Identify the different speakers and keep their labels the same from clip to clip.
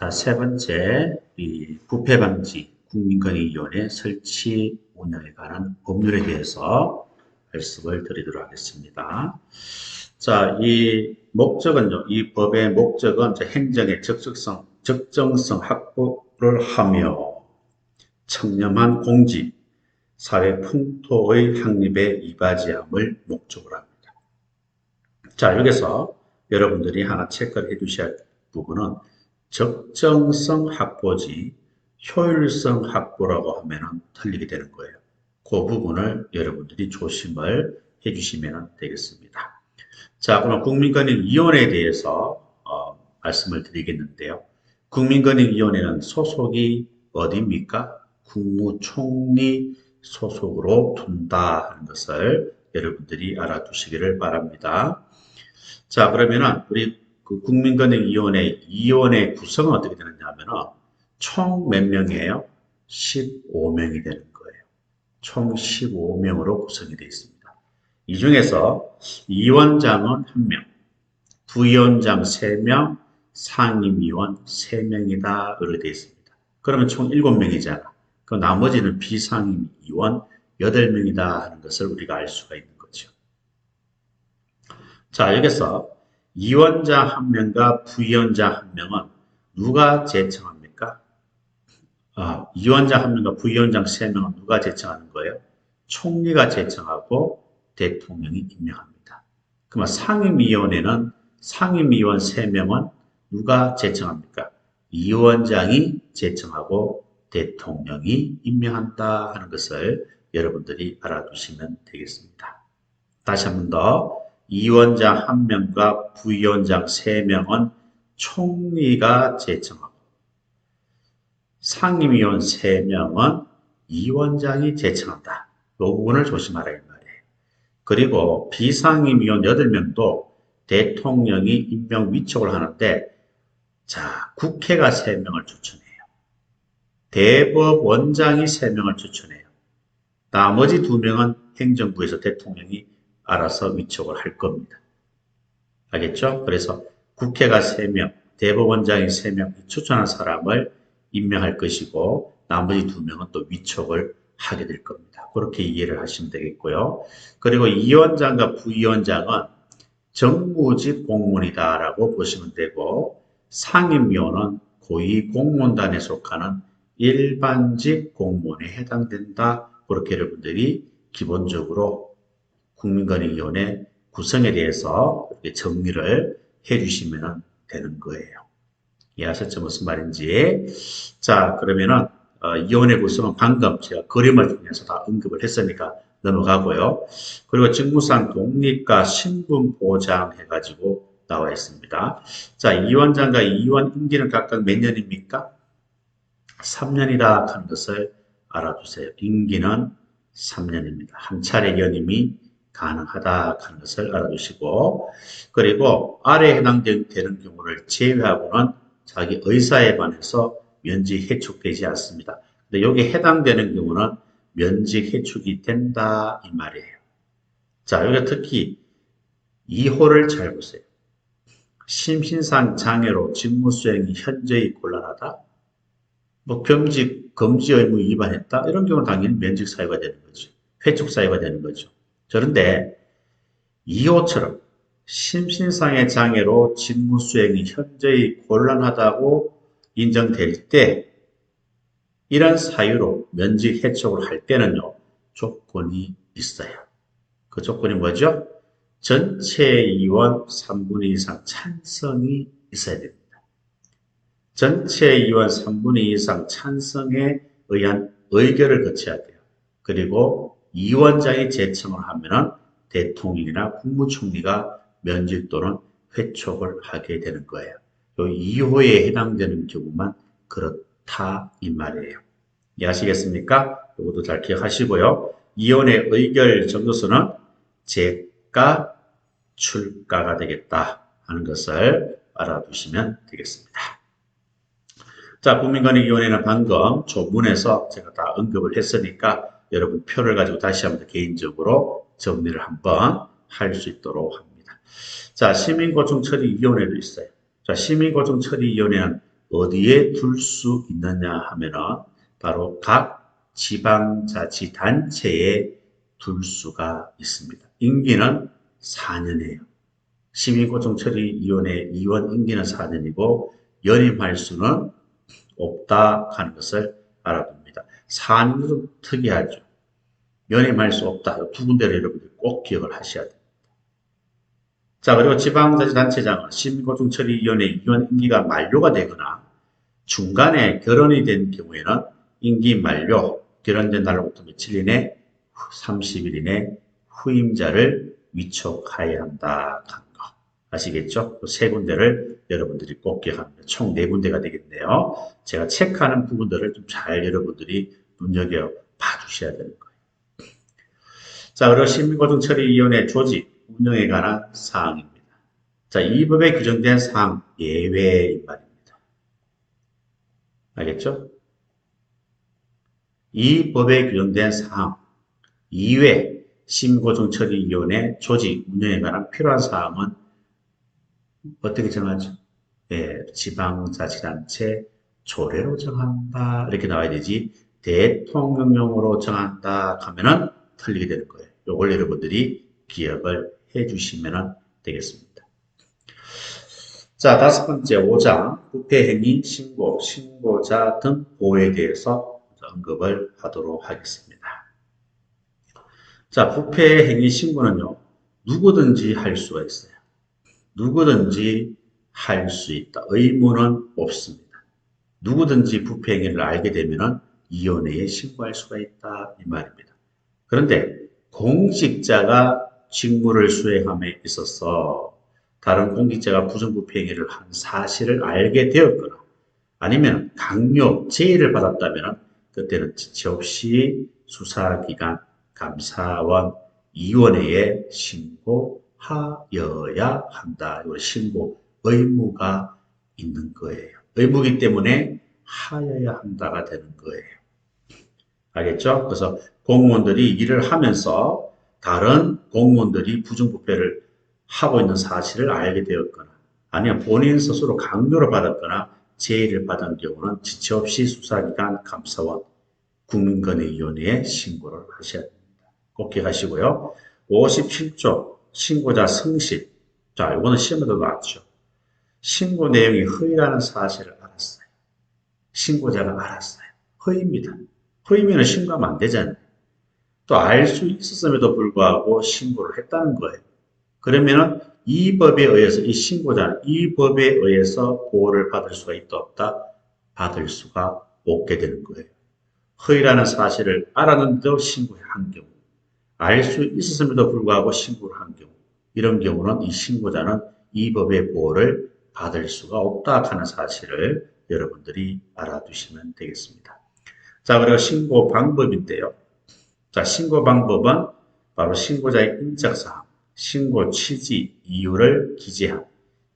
Speaker 1: 자, 세 번째, 이 부패 방지 국민권익위원회 설치 운영에 관한 법률에 대해서 말씀을 드리도록 하겠습니다. 자, 이 목적은요, 이 법의 목적은 행정의 적정성 확보를 하며 청렴한 공직, 사회 풍토의 확립에 이바지함을 목적으로 합니다. 자, 여기서 여러분들이 하나 체크를 해 두셔야 할 부분은 적정성 확보지 효율성 확보라고 하면 틀리게 되는 거예요. 그 부분을 여러분들이 조심을 해 주시면 되겠습니다. 자, 그럼 국민권익위원회에 대해서 말씀을 드리겠는데요. 국민권익위원회는 소속이 어디입니까? 국무총리 소속으로 둔다 하는 것을 여러분들이 알아두시기를 바랍니다. 자, 그러면은 우리 국민권익위원회 구성은 어떻게 되느냐 하면은 총 몇 명이에요? 15명이 되는 거예요. 총 15명으로 구성이 되어 있습니다. 이 중에서 위원장은 1명, 부위원장 3명, 상임위원 3명이다 이렇게 되어 있습니다. 그러면 총 7명이잖아. 그 나머지는 비상임위원 8명이다 하는 것을 우리가 알 수가 있는 거죠. 자, 여기서 위원장 1명과 부위원장 1명은 누가 제청합니까? 위원장 1명과 부위원장 3명은 누가 제청하는 거예요? 총리가 제청하고 대통령이 임명합니다. 그러면 상임위원회는 상임위원 3명은 누가 제청합니까? 위원장이 제청하고 대통령이 임명한다 하는 것을 여러분들이 알아두시면 되겠습니다. 다시 한 번 더. 위원장 1명과 부위원장 3명은 총리가 제청하고 상임위원 3명은 위원장이 제청한다. 이 부분을 조심하라 이 말이에요. 그리고 비상임위원 8명도 대통령이 임명 위촉을 하는데 자, 국회가 3명을 추천해요. 대법원장이 3명을 추천해요. 나머지 2명은 행정부에서 대통령이 알아서 위촉을 할 겁니다. 알겠죠? 그래서 국회가 3명, 대법원장이 3명 추천한 사람을 임명할 것이고 나머지 2명은 또 위촉을 하게 될 겁니다. 그렇게 이해를 하시면 되겠고요. 그리고 위원장과 부위원장은 정무직 공무원이다라고 보시면 되고 상임위원은 고위공무원단에 속하는 일반직 공무원에 해당된다. 그렇게 여러분들이 기본적으로 국민권익위원회 구성에 대해서 이렇게 정리를 해주시면 되는 거예요. 이해하셨죠? 무슨 말인지. 자, 그러면은 위원회 구성은 방금 제가 그림을 통해서 다 언급을 했으니까 넘어가고요. 그리고 직무상 독립과 신분 보장해가지고 나와 있습니다. 자, 위원장과 위원 임기는 각각 몇 년입니까? 3년이다 하는 것을 알아두세요. 임기는 3년입니다. 한 차례 연임이 가능하다 하는 것을 알아두시고 그리고 아래에 해당되는 경우를 제외하고는 자기 의사에 반해서 면직 해촉되지 않습니다. 근데 여기 해당되는 경우는 면직 해촉이 된다 이 말이에요. 자, 여기 특히 2호를 잘 보세요. 심신상 장애로 직무 수행이 현저히 곤란하다. 뭐 겸직 금지 의무 위반했다. 이런 경우는 당연히 면직 사유가 되는 거죠. 회촉 사유가 되는 거죠. 그런데 2호처럼 심신상의 장애로 직무 수행이 현저히 곤란하다고 인정될 때 이런 사유로 면직 해촉을 할 때는요. 조건이 있어요. 그 조건이 뭐죠? 전체 의원 3분의 2 이상 찬성이 있어야 됩니다. 전체 의원 3분의 2 이상 찬성에 의한 의결을 거쳐야 돼요. 그리고 위원장이 제청을 하면은 대통령이나 국무총리가 면직 또는 회촉을 하게 되는 거예요. 이 2호에 해당되는 경우만 그렇다 이 말이에요. 이해하시겠습니까? 이것도 잘 기억하시고요. 위원회 의결 정도수는 제가 출가가 되겠다 하는 것을 알아두시면 되겠습니다. 자, 국민권익위원회는 방금 조문에서 제가 다 언급을 했으니까 여러분 표를 가지고 다시 한번 개인적으로 정리를 한번 할 수 있도록 합니다. 자, 시민고충처리위원회도 있어요. 자, 시민고충처리위원회는 어디에 둘 수 있느냐 하면은 바로 각 지방자치단체에 둘 수가 있습니다. 임기는 4년이에요. 시민고통처리위원회 위원 임기는 4년이고 연임할 수는 없다 하는 것을 알아둡니다. 4년도 좀 특이하죠. 연임할 수 없다. 두 군데를 여러분들이 꼭 기억을 하셔야 됩니다. 자, 그리고 지방자치단체장은 시민고통처리위원회 위원 임기가 만료가 되거나 중간에 결혼이 된 경우에는 임기 만료, 결혼된 날로부터 며칠 이내, 30일 이내 후임자를 위촉하여야 한다. 아시겠죠? 세 군데를 여러분들이 꼭 기억합니다. 총 네 군데가 되겠네요. 제가 체크하는 부분들을 좀 잘 여러분들이 눈여겨 봐주셔야 되는 거예요. 자, 그리고 시민고등처리위원회 조직, 운영에 관한 사항입니다. 자, 이 법에 규정된 사항 예외인 말입니다. 알겠죠? 이 법에 규정된 사항 이외 시민고등처리위원회 조직, 운영에 관한 필요한 사항은 어떻게 정하죠? 예, 지방자치단체 조례로 정한다 이렇게 나와야 되지 대통령령으로 정한다 하면은 틀리게 되는 거예요. 요걸 여러분들이 기억을 해 주시면 되겠습니다. 자, 다섯 번째 5장 부패행위 신고, 신고자 등 보호에 대해서 언급을 하도록 하겠습니다. 자, 부패행위 신고는요 누구든지 할 수가 있어요. 누구든지 할 수 있다. 의무는 없습니다. 누구든지 부패 행위를 알게 되면 위원회에 신고할 수가 있다. 이 말입니다. 그런데 공직자가 직무를 수행함에 있어서 다른 공직자가 부정부패 행위를 한 사실을 알게 되었거나 아니면 강요, 제의를 받았다면 그때는 지체 없이 수사기관, 감사원, 위원회에 신고하여야 한다. 이거 신고 의무가 있는 거예요. 의무이기 때문에 하여야 한다가 되는 거예요. 알겠죠? 그래서 공무원들이 일을 하면서 다른 공무원들이 부정부패를 하고 있는 사실을 알게 되었거나 아니면 본인 스스로 강요를 받았거나 제의를 받은 경우는 지체 없이 수사기관, 감사원, 국민권익위원회에 신고를 하셔야 됩니다. 꼭 기억하시고요. 57조 신고자 성실. 자, 이거는 시험에도 나왔죠. 신고 내용이 허위라는 사실을 알았어요. 신고자가 알았어요. 허위입니다. 허위면 신고하면 안 되잖아요. 또 알 수 있었음에도 불구하고 신고를 했다는 거예요. 그러면은 이 법에 의해서 이 신고자는 이 법에 의해서 보호를 받을 수가 있다 없다? 받을 수가 없게 되는 거예요. 허위라는 사실을 알았는데도 신고한 경우, 알 수 있었음에도 불구하고 신고를 한 경우, 이런 경우는 이 신고자는 이 법의 보호를 받을 수가 없다 하는 사실을 여러분들이 알아두시면 되겠습니다. 자, 그리고 신고 방법인데요. 자, 신고 방법은 바로 신고자의 인적사항, 신고 취지, 이유를 기재한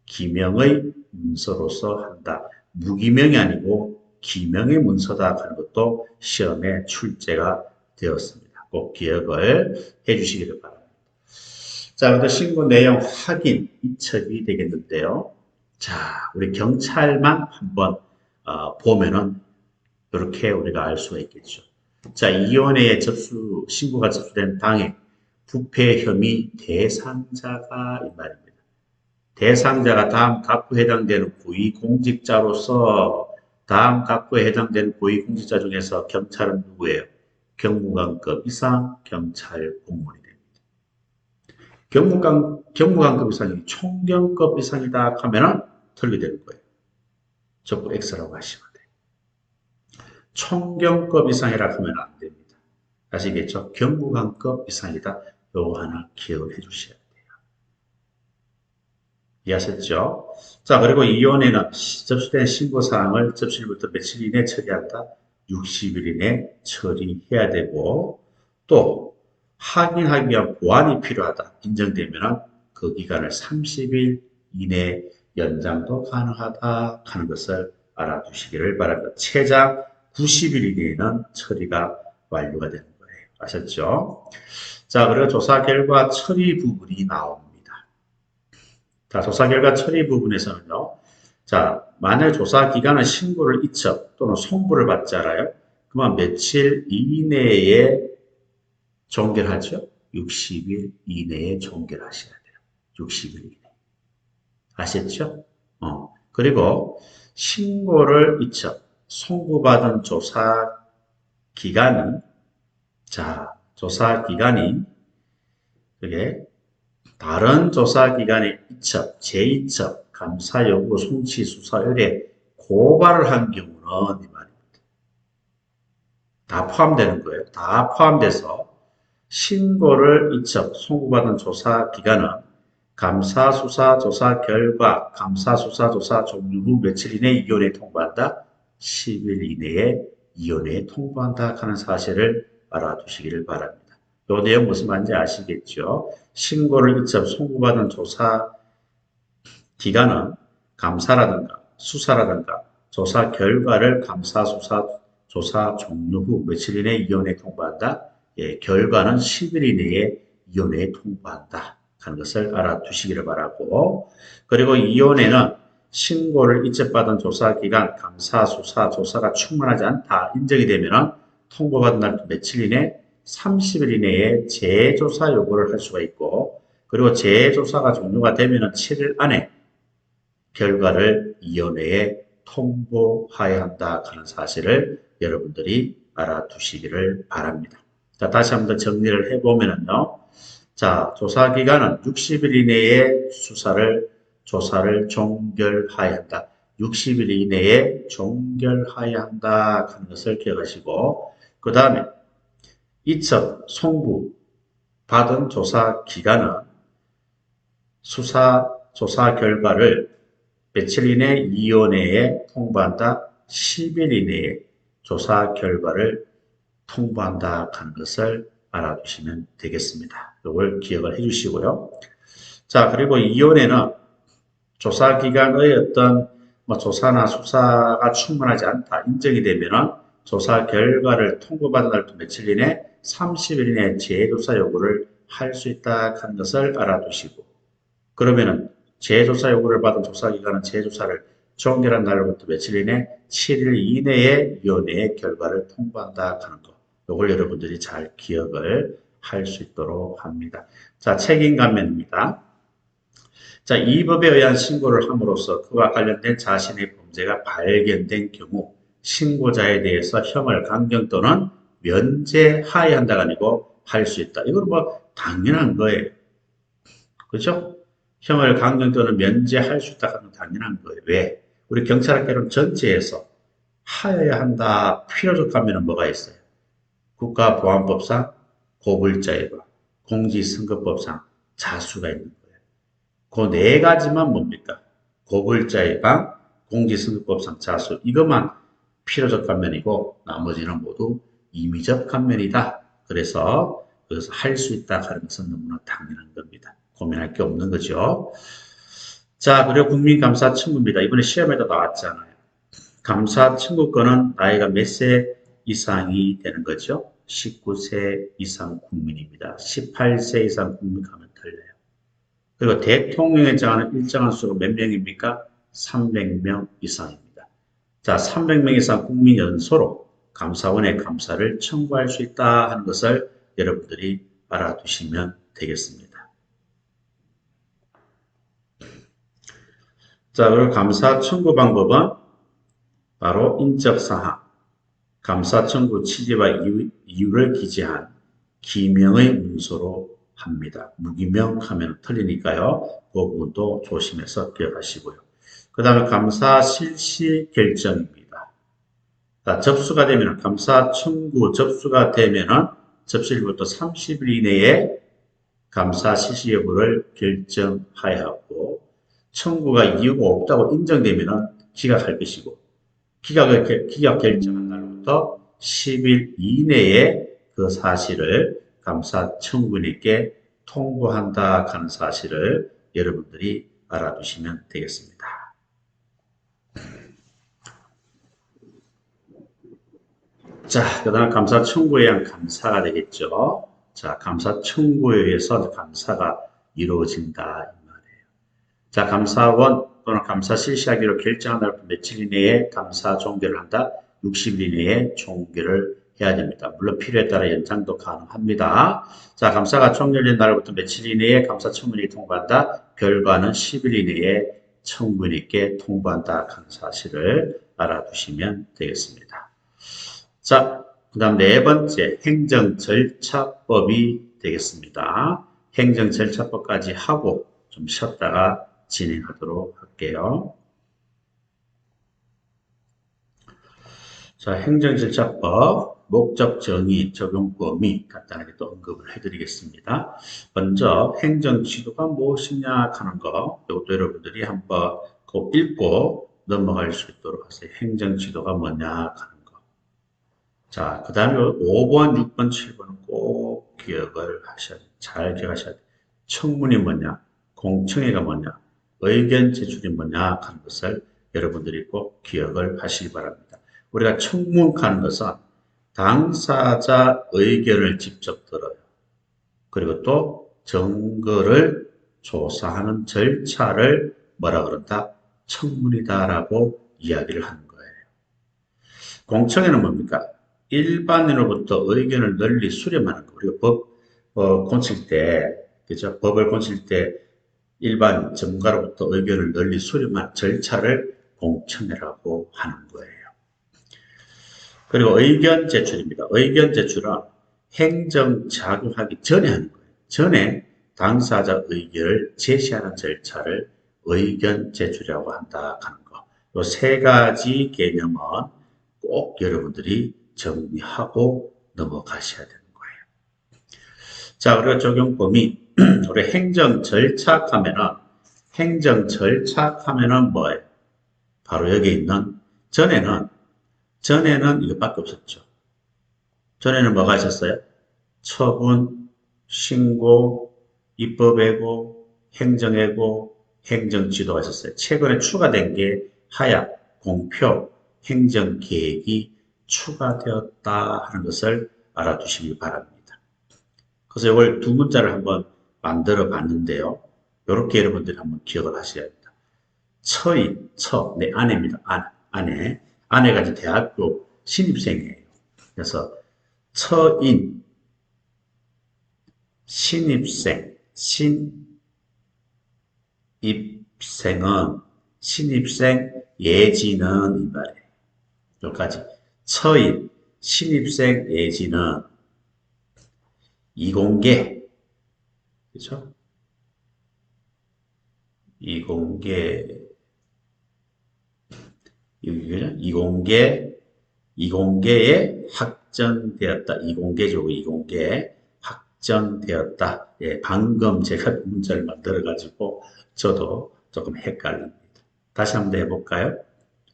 Speaker 1: 기명의 문서로서 한다. 무기명이 아니고 기명의 문서다 하는 것도 시험에 출제가 되었습니다. 꼭 기억을 해 주시기를 바랍니다. 자, 그래서 신고 내용 확인, 이첩이 되겠는데요. 자, 우리 경찰만 한번 보면은 이렇게 우리가 알 수가 있겠죠. 자, 이원회에 신고가 접수된 당해 부패 혐의 대상자가 이 말입니다. 대상자가 다음 각부에 해당되는 고위공직자로서 다음 각부에 해당되는 고위공직자 중에서 경찰은 누구예요? 경무관급 이상 경찰 공무원이 됩니다. 경무관급 이상이 총경급 이상이다 하면은 틀리되는 거예요. 적고 X라고 하시면 돼요. 총경급 이상이라 하면 안 됩니다. 아시겠죠? 경무관급 이상이다. 요거 하나 기억을 해 주셔야 돼요. 이해하셨죠? 자, 그리고 이혼에는 접수된 신고사항을 접수일부터 며칠 이내 처리한다? 60일 이내 처리해야 되고, 또 확인하기 위한 보완이 필요하다. 인정되면 그 기간을 30일 이내 연장도 가능하다 하는 것을 알아두시기를 바랍니다. 최장 90일 이내에는 처리가 완료가 되는 거예요. 아셨죠? 자, 그리고 조사 결과 처리 부분이 나옵니다. 자, 조사 결과 처리 부분에서는요, 자, 만약 조사 기간은 신고를 이첩 또는 송부를 받지 않아요? 그러면 며칠 이내에 종결하죠? 60일 이내에 종결하셔야 돼요. 60일 이내. 아셨죠? 그리고 신고를 이첩, 송부받은 조사 기간은, 자, 조사 기간이, 그게 다른 조사 기관의 이첩, 재이첩, 감사 요구, 송치, 수사 의뢰, 고발을 한 경우는 이 말입니다. 다 포함되는 거예요. 다 포함돼서 신고를 이첩, 송구받은 조사 기간은 감사, 수사, 조사 결과, 감사, 수사, 조사 종료 후 며칠 이내 이혼에 통보한다. 10일 이내에 이혼에 통보한다 하는 사실을 알아두시기를 바랍니다. 이 내용 무슨 말인지 아시겠죠? 신고를 이첩, 송구받은 조사 기간은 감사라든가 수사라든가 조사 결과를 감사, 수사, 조사 종료 후 며칠 이내 이혼에 통보한다. 예, 결과는 10일 이내에 이혼에 통보한다 하는 것을 알아두시기를 바라고, 그리고 이혼에는 신고를 이첩받은 조사기간, 감사, 수사, 조사가 충분하지 않다 인정이 되면 통보받은 날 며칠 이내 30일 이내에 재조사 요구를 할 수가 있고, 그리고 재조사가 종료가 되면 7일 안에 결과를 위원회에 통보해야 한다 하는 사실을 여러분들이 알아두시기를 바랍니다. 자, 다시 한번 더 정리를 해보면요. 자, 조사기간은 60일 이내에 조사를 종결해야 한다. 60일 이내에 종결해야 한다 하는 것을 기억하시고, 그 다음에 이첩, 송부 받은 조사 기간은 조사 결과를 며칠 이내 위원회에 통보한다. 10일 이내에 조사 결과를 통보한다 하는 것을 알아두시면 되겠습니다. 이걸 기억을 해주시고요. 자, 그리고 위원회는 조사 기간의 어떤 조사나 수사가 충분하지 않다 인정이 되면은 조사 결과를 통보받은 날부터 며칠 이내 30일 이내 재조사 요구를 할 수 있다 하는 것을 알아두시고, 그러면은 재조사 요구를 받은 조사기관은 재조사를 종결한 날로부터 며칠 이내 7일 이내에 위원회의 결과를 통보한다 하는 것. 이걸 여러분들이 잘 기억을 할 수 있도록 합니다. 자, 책임감면입니다. 자, 이 법에 의한 신고를 함으로써 그와 관련된 자신의 범죄가 발견된 경우 신고자에 대해서 형을 강경 또는 면제하여야 한다가 아니고 할 수 있다. 이건 뭐 당연한 거예요. 그렇죠? 형을 강경 또는 면제할 수 있다 하는 당연한 거예요. 왜? 우리 경찰학개론 전체에서 하여야 한다 필요적 하면은 뭐가 있어요? 국가보안법상 고불자예방, 공직선거법상 자수가 있는 거예요. 그 네 가지만 뭡니까? 고불자예방, 공직선거법상 자수, 이것만 필요적 감면이고 나머지는 모두 임의적 감면이다. 그래서 할 수 있다 하는 것은 너무나 당연한 겁니다. 고민할 게 없는 거죠. 자, 그리고 국민감사 청구입니다. 이번에 시험에도 나왔잖아요. 감사 청구권은 나이가 몇 세 이상이 되는 거죠? 19세 이상 국민입니다. 18세 이상 국민 가면 틀려요. 그리고 대통령에 정하는 일정한 수가 몇 명입니까? 300명 이상입니다. 자, 300명 이상 국민 연소로 감사원에 감사를 청구할 수 있다 하는 것을 여러분들이 알아두시면 되겠습니다. 자, 그리고 감사 청구 방법은 바로 인적사항, 감사 청구 취지와 이유를 기재한 기명의 문서로 합니다. 무기명하면 틀리니까요. 그 부분도 조심해서 기억하시고요. 그 다음에 감사 실시 결정입니다. 자, 접수가 되면 감사 청구 접수가 되면은 접수일부터 30일 이내에 감사 실시 여부를 결정하여야 하고, 청구가 이유가 없다고 인정되면 기각할 것이고, 기각 결정한 날부터 10일 이내에 그 사실을 감사 청구인에게 통보한다 하는 사실을 여러분들이 알아두시면 되겠습니다. 자, 그 다음 감사 청구에 의한 감사가 되겠죠. 자, 감사 청구에 의해서 감사가 이루어진다 이 말이에요. 자, 감사원 또는 감사 실시하기로 결정한 날부터 며칠 이내에 감사 종결을 한다. 60일 이내에 종결을 해야 됩니다. 물론 필요에 따라 연장도 가능합니다. 자, 감사가 종결된 날부터 며칠 이내에 감사 청문회에 통보한다. 결과는 10일 이내에 청문회께 통보한다 하는 사실을 알아두시면 되겠습니다. 자, 그 다음 네 번째 행정절차법이 되겠습니다. 행정절차법까지 하고 좀 쉬었다가 진행하도록 할게요. 자, 행정절차법, 목적 정의, 적용 범위 간단하게 또 언급을 해드리겠습니다. 먼저 행정지도가 무엇이냐 하는 거, 이것도 여러분들이 한번 꼭 읽고 넘어갈 수 있도록 하세요. 행정지도가 뭐냐 하는 거. 자, 그 다음에 5번, 6번, 7번은 꼭 기억을 하셔야 돼요. 잘 기억하셔야 돼요. 청문이 뭐냐, 공청회가 뭐냐, 의견 제출이 뭐냐 하는 것을 여러분들이 꼭 기억을 하시기 바랍니다. 우리가 청문하는 것은 당사자 의견을 직접 들어요. 그리고 또 증거를 조사하는 절차를 뭐라 그런다? 청문이다라고 이야기를 하는 거예요. 공청회는 뭡니까? 일반인으로부터 의견을 널리 수렴하는 거. 우리가 고칠 때, 그죠? 법을 고칠 때 일반 전문가로부터 의견을 널리 수렴한 절차를 공청회라고 하는 거예요. 그리고 의견 제출입니다. 의견 제출은 행정 작용하기 전에 하는 거예요. 전에 당사자 의견을 제시하는 절차를 의견 제출이라고 한다 하는 거. 이 세 가지 개념은 꼭 여러분들이 정리하고 넘어가셔야 되는 거예요. 자, 우리가 적용 범위. 우리 행정 절차하면은 뭐예요? 바로 여기 있는 전에는 이것밖에 없었죠. 전에는 뭐가 있었어요? 처분, 신고, 입법예고, 행정예고, 행정지도가 있었어요. 최근에 추가된 게 하약, 공표, 행정계획이 추가되었다 하는 것을 알아두시기 바랍니다. 그래서 이걸 두 문자를 한번 만들어 봤는데요. 이렇게 여러분들이 한번 기억을 하셔야 합니다. 내 아내입니다. 아내가 이제 대학교 신입생이에요. 그래서 처인, 신입생, 신입생 예지는 이 말이에요. 여기까지. 처인, 신입생 예지는 이공계, 그죠? 이공계에 확정되었다. 이공계 확정되었다. 예, 방금 제가 문자를 만들어가지고 저도 조금 헷갈립니다. 다시 한번 더 해볼까요?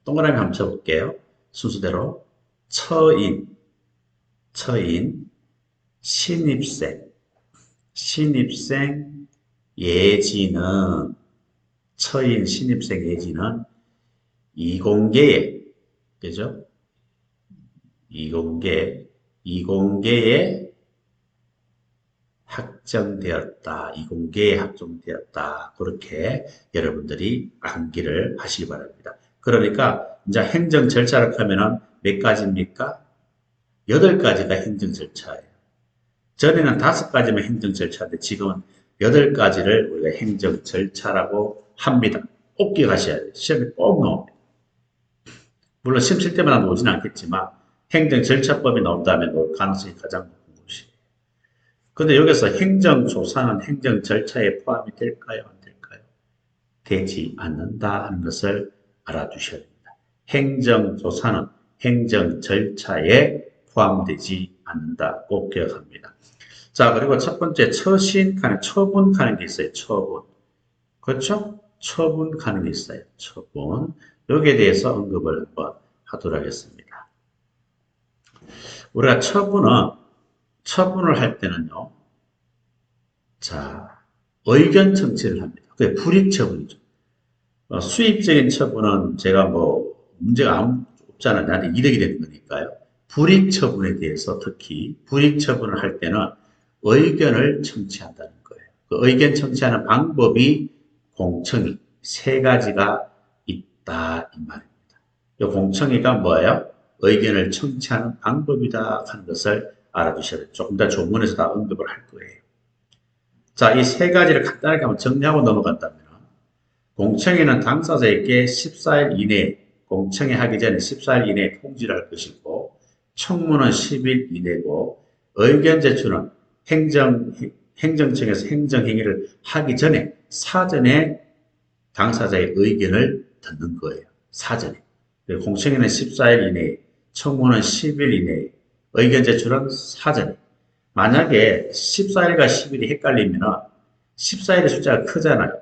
Speaker 1: 동그라미 한번 쳐볼게요. 순서대로 처인, 신입생 예지는 처인 신입생 예지는 이공계에, 그죠? 이공계에 확정되었다. 그렇게 여러분들이 암기를 하시기 바랍니다. 그러니까 이제 행정 절차를 하면은 몇 가지입니까? 8가지가 행정 절차예요. 전에는 5가지만 행정 절차인데 지금은 8가지를 우리가 행정 절차라고 합니다. 꼭 기억하셔야 돼요. 시험에 꼭 나옵니다. 물론 시험 칠 때마다 나오지는 않겠지만 행정 절차법이 나온다면 나올 가능성이 가장 높은 것이에요. 그런데 여기서 행정조사는 행정 절차에 포함이 될까요? 안 될까요? 되지 않는다 하는 것을 알아두셔야 됩니다. 행정조사는 행정 절차에 포함되지 않는다. 꼭 기억합니다. 자, 그리고 첫 번째 처분하는 게 있어요. 처분. 그렇죠? 처분하는 게 있어요. 처분. 여기에 대해서 언급을 한번 하도록 하겠습니다. 우리가 처분을 할 때는요, 자, 의견 청취를 합니다. 그게 불이익처분이죠. 수입적인 처분은 제가 문제가 없잖아요. 나한테 이득이 되는 거니까요. 불이익처분에 대해서 특히 불이익처분을 할 때는 의견을 청취한다는 거예요. 그 의견 청취하는 방법이 공청회, 세 가지가 있다 이 말입니다. 이 공청회가 뭐예요? 의견을 청취하는 방법이다 하는 것을 알아두셔야 돼요. 조금 더 조문에서 다 언급을 할 거예요. 자, 이 세 가지를 간단하게 한번 정리하고 넘어간다면 공청회는 당사자에게 14일 이내에 공청회 하기 전에 14일 이내에 통지를 할 것이고 청문은 10일 이내고 의견 제출은 행정청에서 행정행위를 하기 전에 사전에 당사자의 의견을 듣는 거예요. 사전에. 공청회는 14일 이내에, 청문은 10일 이내에, 의견 제출은 사전에. 만약에 14일과 10일이 헷갈리면 14일의 숫자가 크잖아요.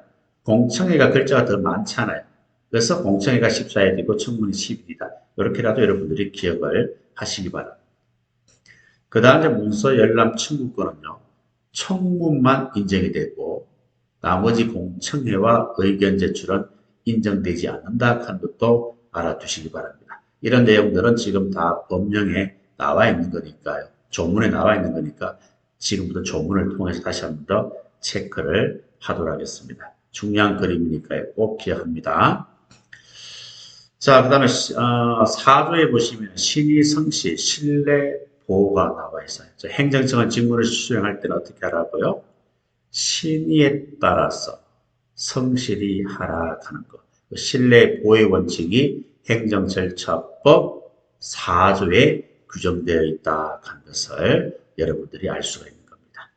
Speaker 1: 공청회가 글자가 더 많잖아요. 그래서 공청회가 14일이고 청문이 10일이다. 이렇게라도 여러분들이 기억을 하시기 바랍니다. 그 다음에 문서 열람 청구권은요. 청문만 인정이 되고 나머지 공청회와 의견 제출은 인정되지 않는다 하는 것도 알아두시기 바랍니다. 이런 내용들은 지금 다 법령에 나와 있는 거니까요. 조문에 나와 있는 거니까 지금부터 조문을 통해서 다시 한 번 더 체크를 하도록 하겠습니다. 중요한 그림이니까요. 꼭 기억합니다. 자, 그 다음에 4조에 보시면 신의 성실, 신뢰 보호가 나와 있어요. 행정청은 직무를 수행할 때는 어떻게 하라고요? 신의에 따라서 성실히 하라 하는 것. 신뢰 보호의 원칙이 행정절차법 4조에 규정되어 있다 하는 것을 여러분들이 알 수가 있는 겁니다.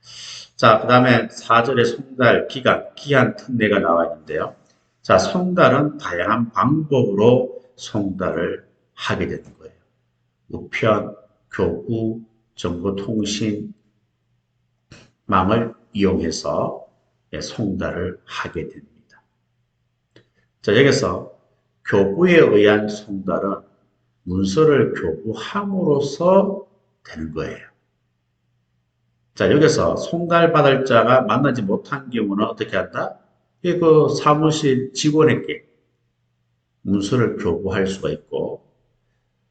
Speaker 1: 자, 그 다음에 4절의 송달 기한 특례가 나와 있는데요. 자, 송달은 다양한 방법으로 송달을 하게 되는 거예요. 우편, 교구, 정보통신망을 이용해서 송달을 하게 됩니다. 자, 여기서 교구에 의한 송달은 문서를 교부함으로써 되는 거예요. 자, 여기서 송달받을 자가 만나지 못한 경우는 어떻게 한다? 그 사무실 직원에게 문서를 교부할 수가 있고,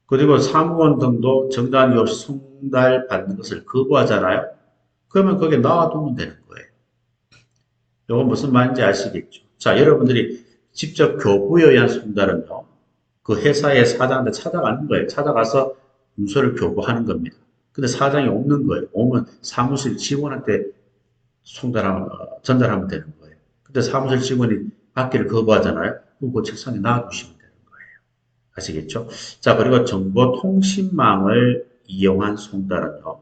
Speaker 1: 그리고 사무원 등도 정당이 없이 송달받는 것을 거부하잖아요? 그러면 거기에 놔두면 되는 거예요. 이건 무슨 말인지 아시겠죠? 자, 여러분들이 직접 교부에 의한 송달은요, 그 회사의 사장한테 찾아가는 거예요. 찾아가서 문서를 교부하는 겁니다. 근데 사장이 없는 거예요. 오면 사무실 직원한테 전달하면 되는 거예요. 근데 사무실 직원이 받기를 거부하잖아요. 그럼 그 책상에 놔두시면 되는 거예요. 아시겠죠? 자, 그리고 정보통신망을 이용한 송달은요,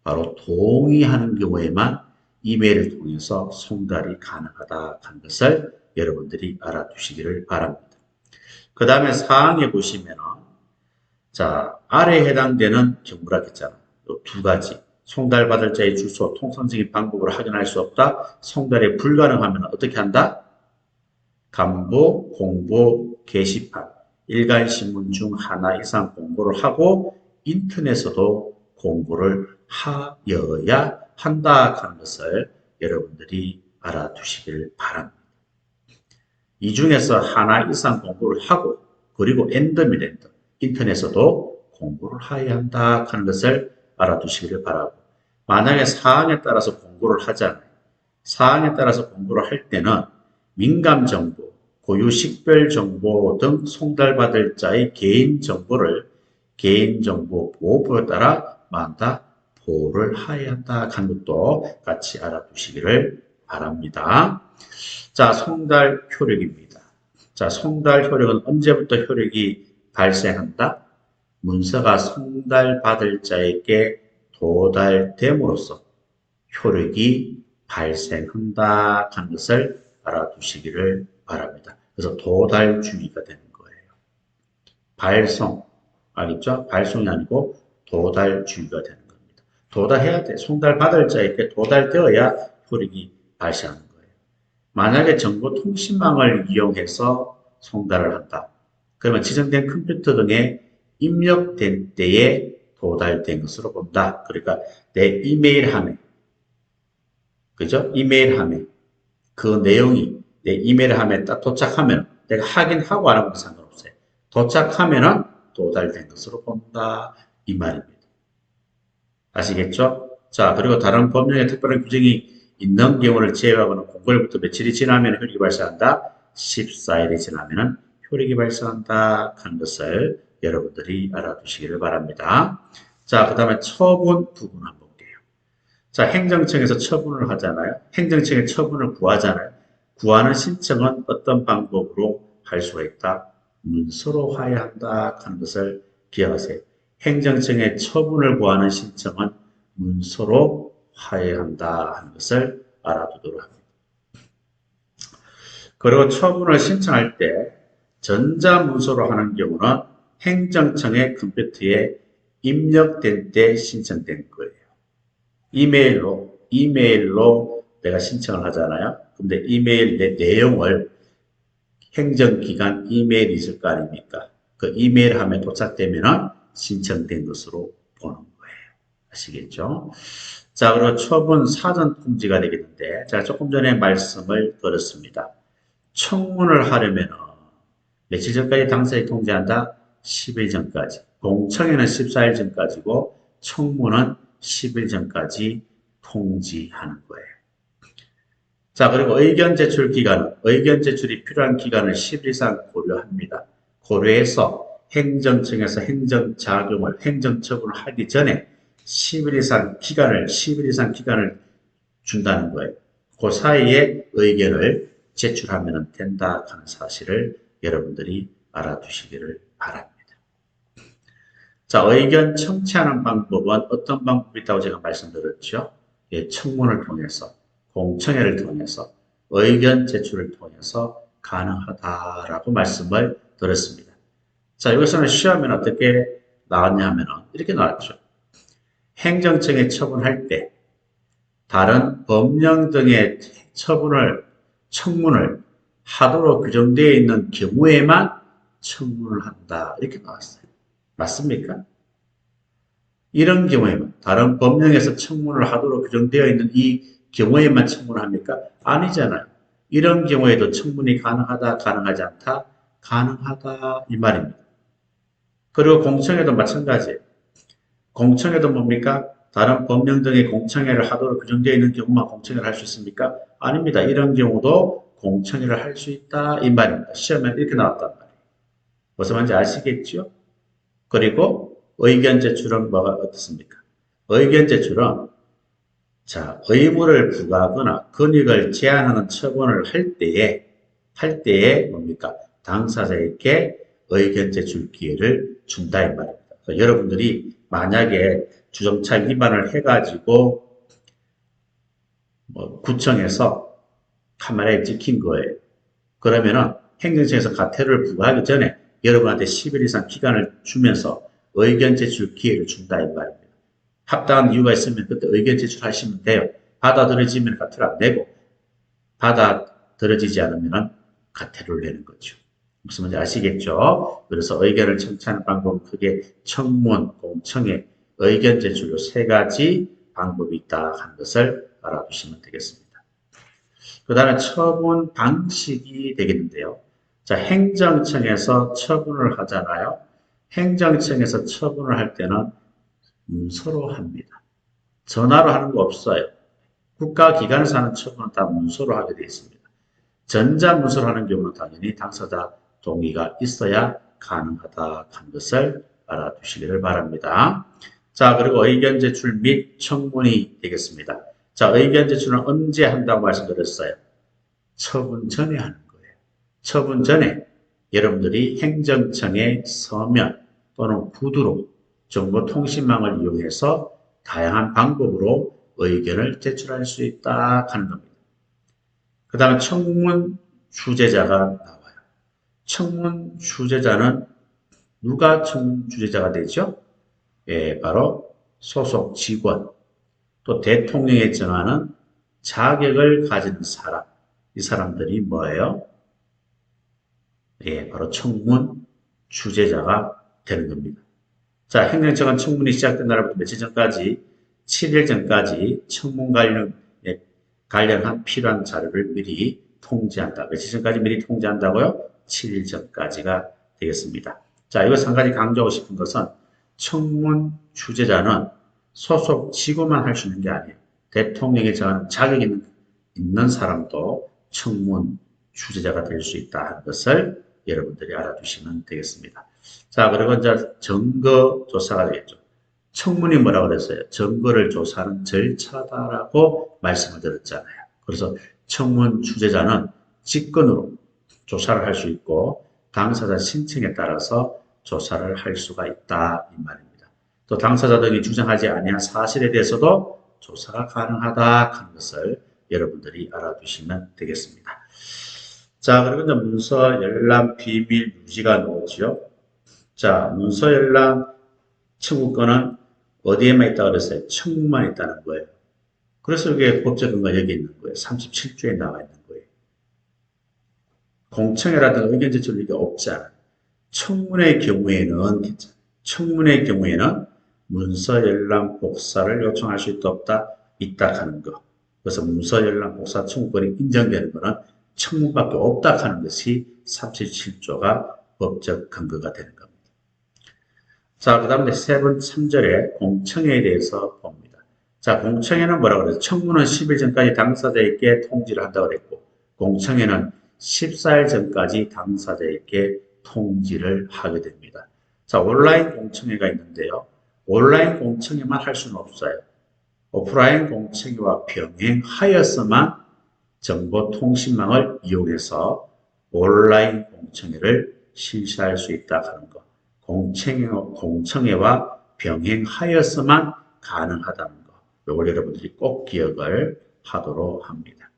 Speaker 1: 바로 동의하는 경우에만 이메일을 통해서 송달이 가능하다 하는 것을 여러분들이 알아두시기를 바랍니다. 그 다음에 사항에 보시면 자, 아래에 해당되는 경우라 했잖아. 두 가지. 송달받을 자의 주소, 통상적인 방법으로 확인할 수 없다. 송달이 불가능하면 어떻게 한다? 간부, 공보, 게시판, 일간신문 중 하나 이상 공고를 하고 인터넷에서도 공고를 하여야 한다 하는 것을 여러분들이 알아두시길 바랍니다. 이 중에서 하나 이상 공고를 하고 그리고 엔더입니다. 인터넷에서도 공고를 해야 한다 하는 것을 알아두시기를 바라고, 만약에 사항에 따라서 공고를 하잖아요. 사항에 따라서 공고를 할 때는 민감정보, 고유식별정보 등 송달받을 자의 개인정보를 개인정보보호법에 따라 만다 보호를 해야 한다 하는 것도 같이 알아두시기를 바랍니다. 자, 송달 효력입니다. 자, 송달 효력은 언제부터 효력이 발생한다? 문서가 송달받을 자에게 도달됨으로써 효력이 발생한다 하는 것을 알아두시기를 바랍니다. 그래서 도달주의가 되는 거예요. 발송, 알겠죠? 발송이 아니고 도달주의가 되는 겁니다. 도달해야 돼. 송달받을 자에게 도달되어야 효력이 발생하는 거예요. 만약에 정보통신망을 이용해서 송달을 한다. 그러면 지정된 컴퓨터 등에 입력된 때에 도달된 것으로 본다. 그러니까 내 이메일 함에, 그죠? 이메일 함에 그 내용이 내 이메일 함에 딱 도착하면 내가 확인하고 안 하고 상관없어요. 도착하면은 도달된 것으로 본다. 이 말입니다. 아시겠죠? 자, 그리고 다른 법령에 특별한 규정이 있는 경우를 제외하고는 공고일부터 며칠이 지나면 효력이 발생한다. 14일이 지나면 효력이 발생한다 하는 것을 여러분들이 알아두시기를 바랍니다. 자, 그 다음에 처분 부분 한번 볼게요. 자, 행정청에서 처분을 하잖아요. 행정청에 처분을 구하잖아요. 구하는 신청은 어떤 방법으로 할 수가 있다? 문서로 화해한다 하는 것을 기억하세요. 행정청에 처분을 구하는 신청은 문서로 화해한다 하는 것을 알아두도록 합니다. 그리고 처분을 신청할 때 전자문서로 하는 경우는 행정청의 컴퓨터에 입력된 때 신청된 거예요. 이메일로 내가 신청을 하잖아요. 근데 이메일 내용을 행정기관 이메일이 있을 거 아닙니까? 그 이메일 하면 도착되면 신청된 것으로 보는 거예요. 아시겠죠? 자, 그리고 처분 사전 통지가 되겠는데, 제가 조금 전에 말씀을 드렸습니다. 청문을 하려면 며칠 전까지 당사자에 통지한다? 10일 전까지. 공청회는 14일 전까지고, 청문은 10일 전까지 통지하는 거예요. 자, 그리고 의견 제출 기간은 의견 제출이 필요한 기간을 10일 이상 고려합니다. 고려해서 행정청에서 행정처분을 하기 전에 10일 이상 기간을 준다는 거예요. 그 사이에 의견을 제출하면 된다 하는 사실을 여러분들이 알아두시기를 바랍니다. 자, 의견 청취하는 방법은 어떤 방법이 있다고 제가 말씀드렸죠? 예, 청문을 통해서, 공청회를 통해서, 의견 제출을 통해서 가능하다라고 말씀을 드렸습니다. 자, 여기서는 시험에는 어떻게 나왔냐면 이렇게 나왔죠. 행정청에 처분할 때 다른 법령 등의 청문을 하도록 규정되어 있는 경우에만 청문을 한다. 이렇게 나왔어요. 맞습니까? 이런 경우에만 다른 법령에서 청문을 하도록 규정되어 있는 이 경우에만 청문을 합니까? 아니잖아요. 이런 경우에도 청문이 가능하다, 가능하지 않다? 가능하다 이 말입니다. 그리고 공청회도 마찬가지예요. 공청회도 뭡니까? 다른 법령 등의 공청회를 하도록 규정되어 있는 경우만 공청회를 할 수 있습니까? 아닙니다. 이런 경우도 공청회를 할 수 있다 이 말입니다. 시험에 이렇게 나왔단 말이에요. 무슨 말인지 아시겠죠? 그리고 의견 제출은 뭐가 어떻습니까? 의견 제출은 자, 의무를 부과하거나 권익을 제한하는 처분을 할 때에 뭡니까? 당사자에게 의견 제출 기회를 준다 이 말입니다. 그러니까 여러분들이 만약에 주정차 위반을 해가지고 구청에서 카메라에 찍힌 거예요. 그러면은 행정청에서 과태료를 부과하기 전에 여러분한테 10일 이상 기간을 주면서 의견 제출 기회를 준다 이 말입니다. 합당한 이유가 있으면 그때 의견 제출하시면 돼요. 받아들여지면 과태료 안 내고 받아들여지지 않으면 과태료를 내는 거죠. 무슨 말인지 아시겠죠? 그래서 의견을 청취하는 방법은 크게 청문, 공청회, 의견 제출 요 세 가지 방법이 있다 하는 것을 알아두시면 되겠습니다. 그 다음에 처분 방식이 되겠는데요. 자, 행정청에서 처분을 하잖아요. 행정청에서 처분을 할 때는 문서로 합니다. 전화로 하는 거 없어요. 국가기관에서 하는 처분은 다 문서로 하게 되어 있습니다. 전자문서로 하는 경우는 당연히 당사자 동의가 있어야 가능하다 하는 것을 알아두시기를 바랍니다. 자, 그리고 의견 제출 및 청문이 되겠습니다. 자, 의견 제출은 언제 한다고 말씀드렸어요? 처분 전에 하는 거예요. 처분 전에 여러분들이 행정청의 서면 또는 구두로 정보통신망을 이용해서 다양한 방법으로 의견을 제출할 수 있다 하는 겁니다. 그 다음에 청문 주재자가 나와요. 청문 주재자는 누가 청문 주재자가 되죠? 예, 바로 소속 직원, 또 대통령이 정하는 자격을 가진 사람, 이 사람들이 뭐예요? 예, 바로 청문 주재자가 되는 겁니다. 자, 행정청은 청문이 시작된 날부터 며칠 전까지, 7일 전까지 청문 관련한 필요한 자료를 미리 통지한다. 며칠 전까지 미리 통지한다고요? 7일 전까지가 되겠습니다. 자, 이것을 한 가지 강조하고 싶은 것은 청문 주재자는 소속 직원만 할 수 있는 게 아니에요. 대통령이 정하는 자격이 있는 사람도 청문 주재자가 될 수 있다 하는 것을 여러분들이 알아두시면 되겠습니다. 자, 그리고 이제 증거 조사가 되겠죠. 청문이 뭐라고 그랬어요? 증거를 조사하는 절차다라고 말씀을 드렸잖아요. 그래서 청문 주재자는 직권으로 조사를 할 수 있고 당사자 신청에 따라서 조사를 할 수가 있다 이 말입니다. 또 당사자 등이 주장하지 아니한 사실에 대해서도 조사가 가능하다 하는 것을 여러분들이 알아두시면 되겠습니다. 자, 그리고 이제 문서 열람 비밀 유지가 나오죠. 자, 문서 열람 청구권은 어디에만 있다고 그랬어요? 청구만 있다는 거예요. 그래서 이게 법적 근거 여기 있는 거예요. 37조에 나와 있는 거예요. 공청회라든가 의견 제출 이게 없잖아요. 청문의 경우에는 괜찮아요. 청문의 경우에는 문서 열람 복사를 요청할 수 있다 없다 있다 하는 거. 그래서 문서 열람 복사 청구권이 인정되는 것은 청문밖에 없다 하는 것이 37조가 법적 근거가 되는 겁니다. 자, 그 다음에 3절에 공청회에 대해서 봅니다. 자, 공청회는 뭐라고 그래서 청문은 10일 전까지 당사자에게 통지를 한다고 그랬고 공청회는 14일 전까지 당사자에게 통지를 하게 됩니다. 자, 온라인 공청회가 있는데요. 온라인 공청회만 할 수는 없어요. 오프라인 공청회와 병행하여서만 정보통신망을 이용해서 온라인 공청회를 실시할 수 있다 하는 것. 공청회와 병행하여서만 가능하다는 것. 이걸 여러분들이 꼭 기억을 하도록 합니다.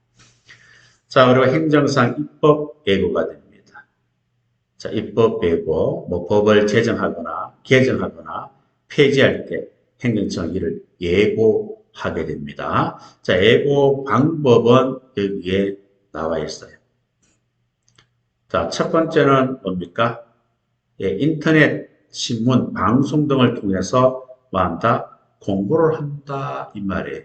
Speaker 1: 자, 그리고 행정상 입법 예고가 됩니다. 자, 입법 예고, 법을 제정하거나 개정하거나 폐지할 때 행정청 이를 예고하게 됩니다. 자, 예고 방법은 여기에 나와 있어요. 자, 첫 번째는 뭡니까? 예, 인터넷, 신문, 방송 등을 통해서 뭐 한다? 공고를 한다 이 말이에요.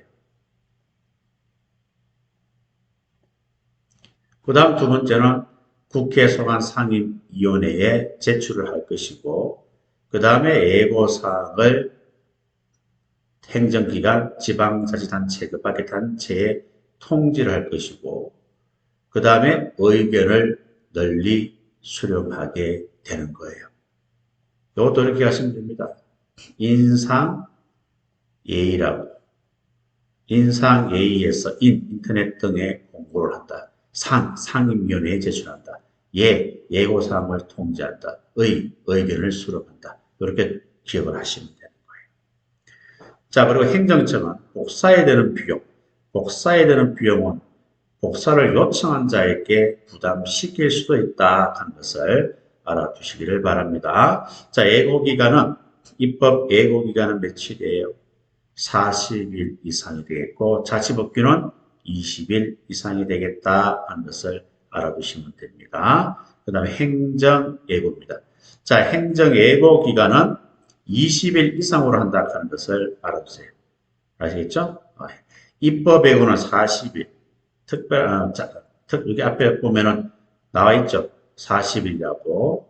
Speaker 1: 그 다음 두 번째는 국회 소관 상임위원회에 제출을 할 것이고 그 다음에 예고사항을 행정기관, 지방자치단체, 그 밖의 단체에 통지를 할 것이고 그 다음에 의견을 널리 수렴하게 되는 거예요. 이것도 이렇게 하시면 됩니다. 인상예의라고. 인상예의에서 인터넷 등에 공고를 한다. 상임위원회에 제출한다. 예고사항을 통지한다. 의견을 수렴한다. 이렇게 기억을 하시면 되는 거예요. 자, 그리고 행정청은 복사해야 되는 비용. 복사해야 되는 비용은 복사를 요청한 자에게 부담시킬 수도 있다 하는 것을 알아두시기를 바랍니다. 자, 예고기간은 입법 예고기간은 며칠이에요? 40일 이상이 되겠고 자치법규는 20일 이상이 되겠다 하는 것을 알아두시면 됩니다. 그 다음에 행정예고입니다. 자, 행정예고기간은 20일 이상으로 한다 하는 것을 알아두세요. 아시겠죠? 입법예고는 40일. 여기 앞에 보면은 나와 있죠. 40일이라고.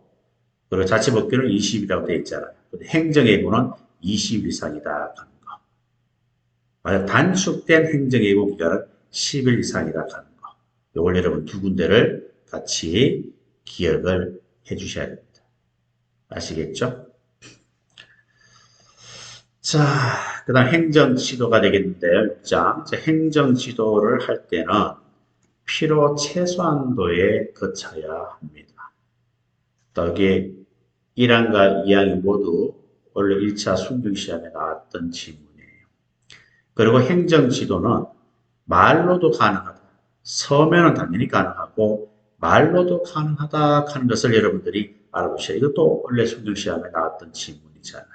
Speaker 1: 그리고 자치법규는 20일이라고 되어 있잖아요. 행정예고는 20일 이상이다 하는 거. 만약 단축된 행정예고 기간은 10일 이상이다 하는 거. 이걸 여러분 두 군데를 같이 기억을 해 주셔야 됩니다. 아시겠죠? 자, 그 다음 행정지도가 되겠는데요. 6장. 행정지도를 할 때는 필요 최소한도에 거쳐야 합니다. 또 여기 1항과 2항이 모두 원래 1차 순경시험에 나왔던 질문이에요. 그리고 행정지도는 말로도 가능하다. 서면은 당연히 가능하고 말로도 가능하다 하는 것을 여러분들이 알아보셔야 돼요. 이것도 원래 순경시험에 나왔던 질문이잖아요.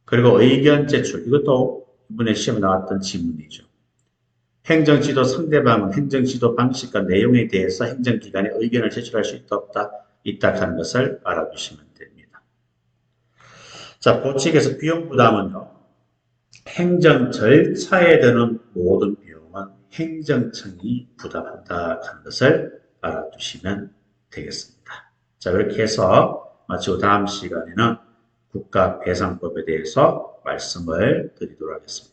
Speaker 1: 그리고 의견 제출, 이것도 이번에 시험에 나왔던 질문이죠. 행정지도 상대방은 행정지도 방식과 내용에 대해서 행정기관에 의견을 제출할 수 있다 없다 있다 하는 것을 알아두시면 됩니다. 자, 보칙에서 비용 부담은요. 행정 절차에 드는 모든 비용은 행정청이 부담한다 하는 것을 알아두시면 되겠습니다. 자, 그렇게 해서 마치고 다음 시간에는 국가배상법에 대해서 말씀을 드리도록 하겠습니다.